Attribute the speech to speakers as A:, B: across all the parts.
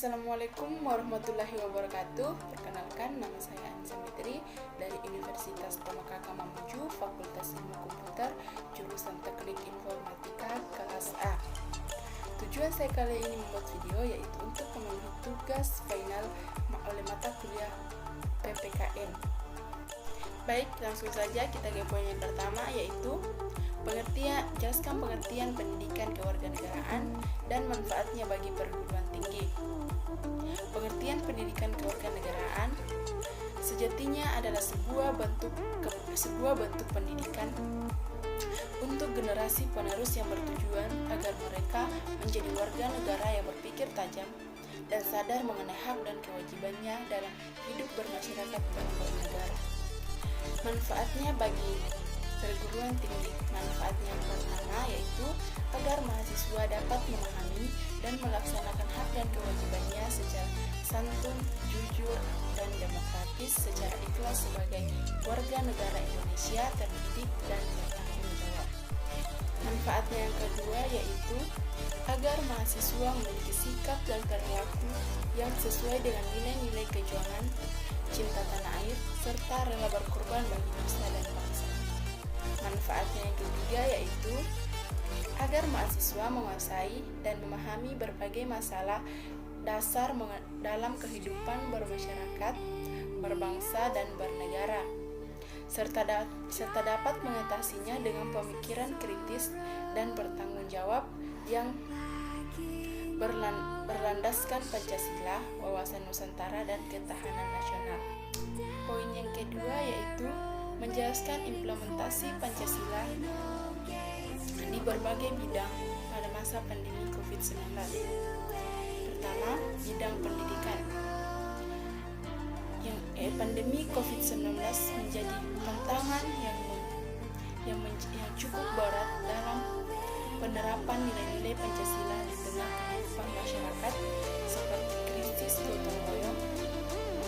A: Assalamualaikum warahmatullahi wabarakatuh. Perkenalkan, nama saya Anissa Fitri dari Universitas Tomakaka Mamuju, Fakultas Ilmu Komputer, jurusan Teknik Informatika kelas A. Tujuan saya kali ini membuat video yaitu untuk memenuhi tugas final oleh mata kuliah PPKN. Baik, langsung saja kita ke poin yang pertama, yaitu jelaskan pengertian pendidikan kewarganegaraan dan manfaatnya bagi perguruan tinggi. Pengertian pendidikan kewarganegaraan sejatinya adalah sebuah bentuk pendidikan untuk generasi penerus yang bertujuan agar mereka menjadi warga negara yang berpikir tajam dan sadar mengenai hak dan kewajibannya dalam hidup bermasyarakat dan bernegara. Manfaatnya bagi perguruan tinggi. Manfaat yang pertama yaitu agar mahasiswa dapat memahami dan melaksanakan hak dan kewajibannya secara santun, jujur, dan demokratis secara ikhlas sebagai warga negara Indonesia terdidik dan bertanggung jawab. Manfaatnya yang kedua yaitu agar mahasiswa memiliki sikap dan perilaku yang sesuai dengan nilai-nilai kejuangan, cinta tanah air, serta rela berkorban bagi nusa dan bangsa. Manfaatnya yang ketiga yaitu agar mahasiswa menguasai dan memahami berbagai masalah dasar dalam kehidupan bermasyarakat, berbangsa, dan bernegara, serta dapat mengatasinya dengan pemikiran kritis dan bertanggung jawab yang berlandaskan Pancasila, wawasan Nusantara, dan ketahanan nasional. Poin yang kedua yaitu menjelaskan implementasi Pancasila di berbagai bidang pada masa pandemi COVID-19. Pertama, bidang pendidikan. Pandemi COVID-19 menjadi tantangan yang cukup berat dalam penerapan nilai-nilai Pancasila di tengah kehidupan masyarakat, seperti krisis gotong royong,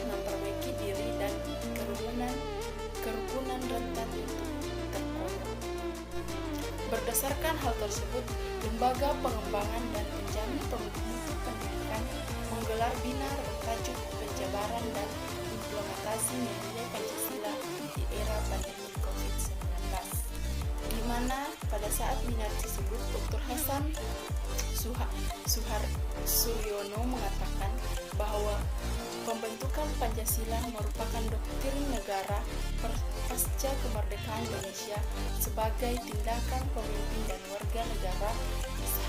A: memperbaiki diri, dan kerukunan rentan untuk terkoyak. Berdasarkan hal tersebut, Lembaga Pengembangan dan Penjamin Mutu Pendidikan menggelar binar bertajuk Penjabaran dan Implementasi Nilai Pancasila di Era Pandemi COVID-19, di mana pada saat binar tersebut Dr. Hasan Suryono mengatakan bahwa pembentukan Pancasila merupakan doktrin negara pasca kemerdekaan Indonesia sebagai tindakan pemimpin dan warga negara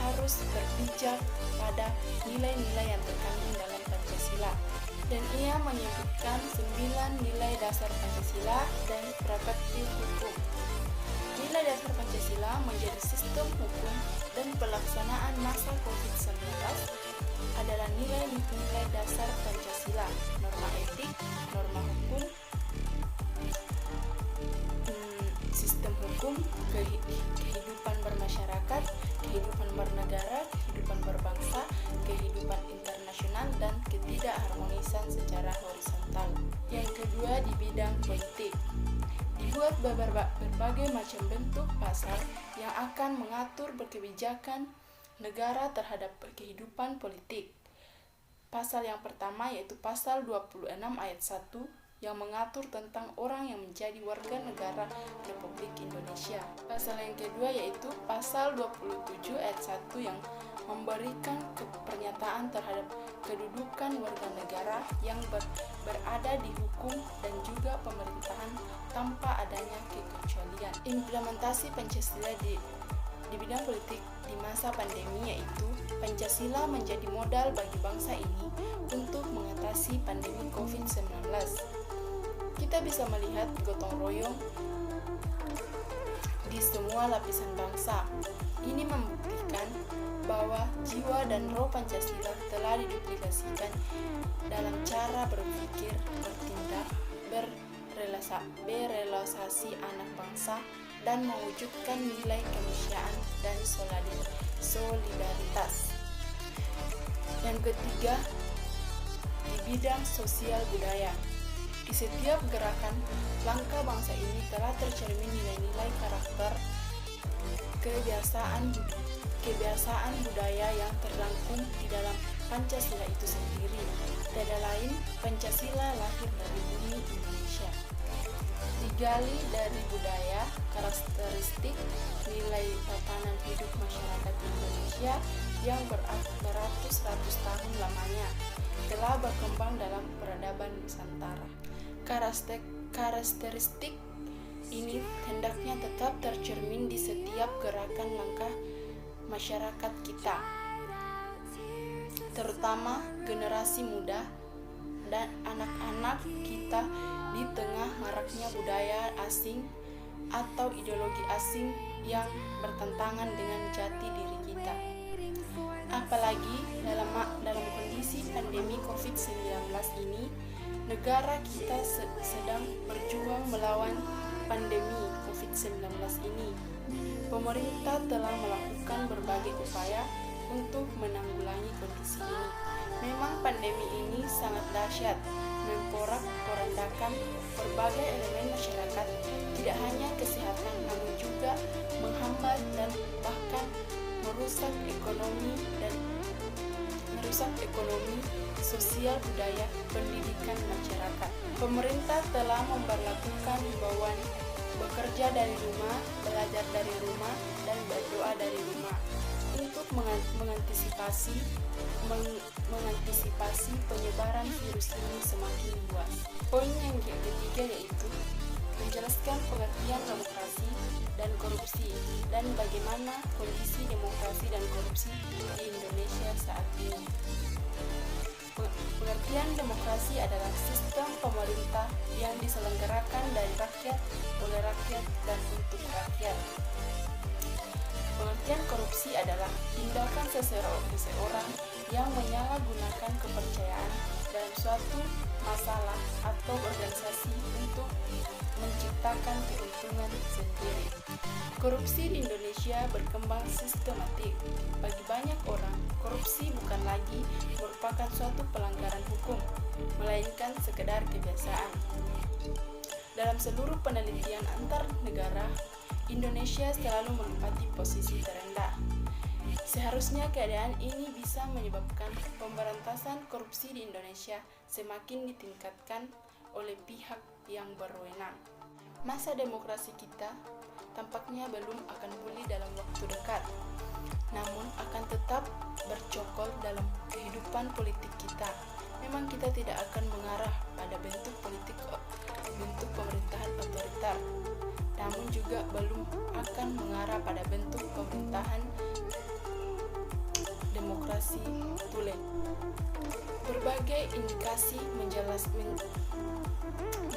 A: harus berpijak pada nilai-nilai yang terkandung dalam Pancasila. Dan ia menyebutkan 9 nilai dasar Pancasila dan praktik hukum. Nilai dasar Pancasila menjadi sistem hukum dan pelaksanaan masa COVID-19 adalah nilai-nilai dasar Pancasila, norma etik, norma hukum, sistem hukum, kehidupan bermasyarakat, kehidupan bernegara, kehidupan berbangsa, kehidupan internasional, dan ketidakharmonisan secara horizontal. Yang kedua, di bidang politik. Dibuat berbagai macam bentuk pasal yang akan mengatur kebijakan negara terhadap kehidupan politik. Pasal yang pertama yaitu pasal 26 ayat 1 yang mengatur tentang orang yang menjadi warga negara Republik Indonesia. Pasal yang kedua yaitu pasal 27 ayat 1 yang memberikan pernyataan terhadap kedudukan warga negara yang berada di hukum dan juga pemerintahan tanpa adanya kekecualian. Implementasi Pancasila di bidang politik di masa pandemi yaitu Pancasila menjadi modal bagi bangsa ini untuk mengatasi pandemi COVID-19. Kita bisa melihat gotong royong di semua lapisan bangsa. Ini membuktikan bahwa jiwa dan roh Pancasila telah diduplikasikan dalam cara berpikir, bertindak, berrealisasi anak bangsa, dan mewujudkan nilai kemanusiaan dan solidaritas. Yang ketiga, di bidang sosial budaya. Di setiap gerakan langkah bangsa ini telah tercermin nilai-nilai karakter, kebiasaan budaya yang terrangkum di dalam Pancasila itu sendiri. Tiada lain, Pancasila lahir dari bumi Indonesia. Digali dari budaya, karakteristik, nilai tatanan hidup masyarakat Indonesia yang beratus-ratus tahun lamanya telah berkembang dalam peradaban Nusantara. Karakteristik ini hendaknya tetap tercermin di setiap gerakan langkah masyarakat kita, terutama generasi muda dan anak-anak kita di tengah maraknya budaya asing atau ideologi asing yang bertentangan dengan jati diri kita. Apalagi dalam kondisi pandemi COVID-19 ini, negara kita sedang berjuang melawan pandemi COVID-19 ini. Pemerintah telah melakukan berbagai upaya untuk menanggulangi kondisi ini. Memang pandemi ini sangat dahsyat, memporak-porandakan berbagai elemen masyarakat, tidak hanya kesehatan namun juga menghambat dan bahkan merusak ekonomi, sosial, budaya, pendidikan masyarakat. Pemerintah telah memberlakukan himbauan bekerja dari rumah, belajar dari rumah, dan berdoa dari rumah untuk mengantisipasi penyebaran virus ini semakin luas. Poin yang ketiga yaitu menjelaskan pengertian demokrasi dan korupsi dan bagaimana kondisi demokrasi dan korupsi di Indonesia saat ini. Pengertian demokrasi adalah sistem pemerintah yang diselenggarakan dari rakyat, oleh rakyat, dan untuk rakyat. Pengertian korupsi adalah tindakan seseorang yang menyalahgunakan kepercayaan dalam suatu masalah atau organisasi untuk menciptakan keuntungan sendiri. Korupsi di Indonesia berkembang sistematik. Bagi banyak orang, korupsi bukan lagi merupakan suatu pelanggaran hukum, melainkan sekedar kebiasaan. Dalam seluruh penelitian antar negara, Indonesia selalu menempati posisi terendah. Seharusnya keadaan ini bisa menyebabkan pemberantasan korupsi di Indonesia semakin ditingkatkan oleh pihak yang berwenang. Masa demokrasi kita tampaknya belum akan pulih dalam waktu dekat, namun akan tetap bercokol dalam kehidupan politik kita. Memang kita tidak akan mengarah pada bentuk pemerintahan otoriter, namun juga belum akan mengarah pada bentuk pemerintahan demokrasi tulen. Berbagai indikasi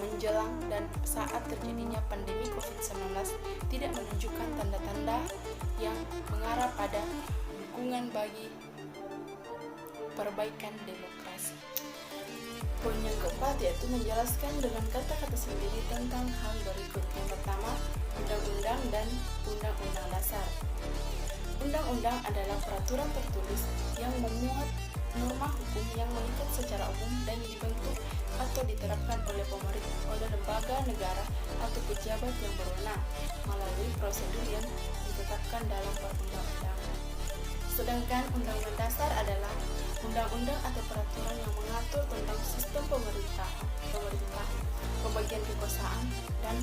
A: menjelang dan saat terjadinya pandemi COVID-19 tidak menunjukkan tanda-tanda yang mengarah pada dukungan bagi perbaikan demokrasi. Poin yang keempat yaitu menjelaskan dengan kata-kata sendiri tentang hal berikut. Yang pertama, undang-undang dan undang-undang dasar. Undang-undang adalah peraturan tertulis yang memuat norma hukum yang mengikat secara umum dan dibentuk atau diterapkan oleh pemerintah, oleh lembaga negara atau pejabat yang berwenang melalui prosedur yang ditetapkan dalam perundang-undangan. Sedangkan undang-undang dasar adalah undang-undang atau peraturan yang mengatur tentang sistem pemerintah, pembagian kekuasaan, dan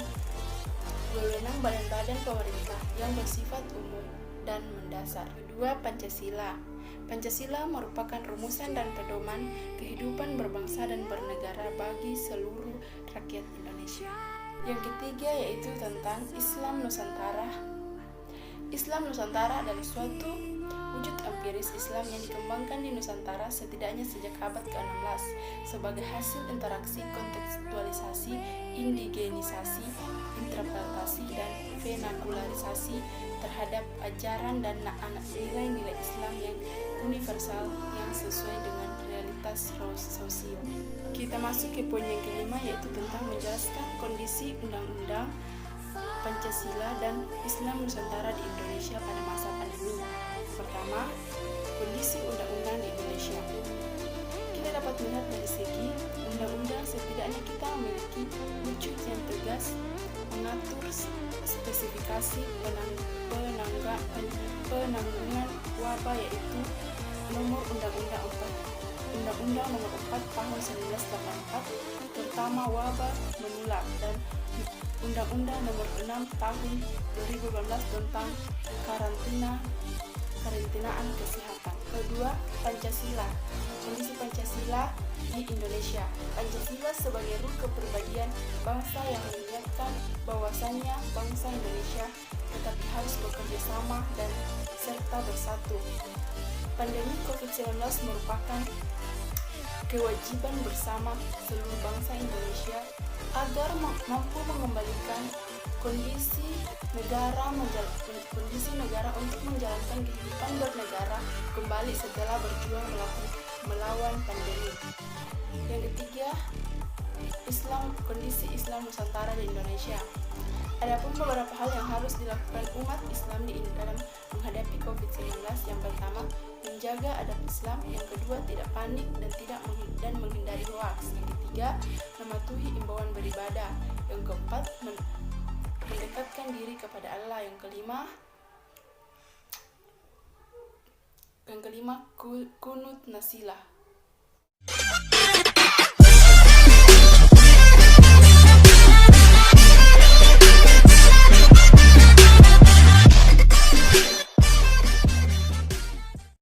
A: wewenang badan-badan pemerintah yang bersifat umum dan mendasar. Kedua, Pancasila. Pancasila merupakan rumusan dan pedoman kehidupan berbangsa dan bernegara bagi seluruh rakyat Indonesia. Yang ketiga yaitu tentang Islam Nusantara. Islam Nusantara adalah suatu wujud empiris Islam yang dikembangkan di Nusantara setidaknya sejak abad ke-16 sebagai hasil interaksi, kontekstualisasi, indigenisasi, interpretasi, dan venakularisasi terhadap ajaran dan nilai-nilai Islam yang universal yang sesuai dengan realitas sosial. Kita masuk ke poin yang kelima yaitu tentang menjelaskan kondisi undang-undang Pancasila dan Islam Nusantara di Indonesia pada masa pandemi. Pertama, kondisi undang-undang di Indonesia. Kita dapat melihat dari segi undang-undang setidaknya kita memiliki wujud yang tegas mengatur spesifikasi penanggulangan wabah yaitu nomor Undang-Undang Nomor 4 Tahun 1984 terutama wabah menular, dan Undang-Undang Nomor 6 Tahun 2012 tentang karantinaan kesehatan. Kedua, Pancasila. Kondisi Pancasila di Indonesia. Pancasila sebagai ruh kepribadian bangsa yang mengingatkan bahwasannya bangsa Indonesia tetapi harus bekerja sama dan serta bersatu. Pandemi COVID-19 merupakan kewajiban bersama seluruh bangsa Indonesia agar mampu mengembalikan kondisi negara untuk menjalankan kehidupan bernegara kembali setelah berjuang melawan pandemi. Yang ketiga, kondisi Islam Nusantara di Indonesia. Adapun beberapa hal yang harus dilakukan umat Islam dalam menghadapi COVID-19. Yang pertama, menjaga adab Islam. Yang kedua, tidak panik dan menghindari hoaks. Yang ketiga, mematuhi imbauan beribadah. Yang keempat, mendekatkan diri kepada Allah. Yang kelima, kunut nasilah.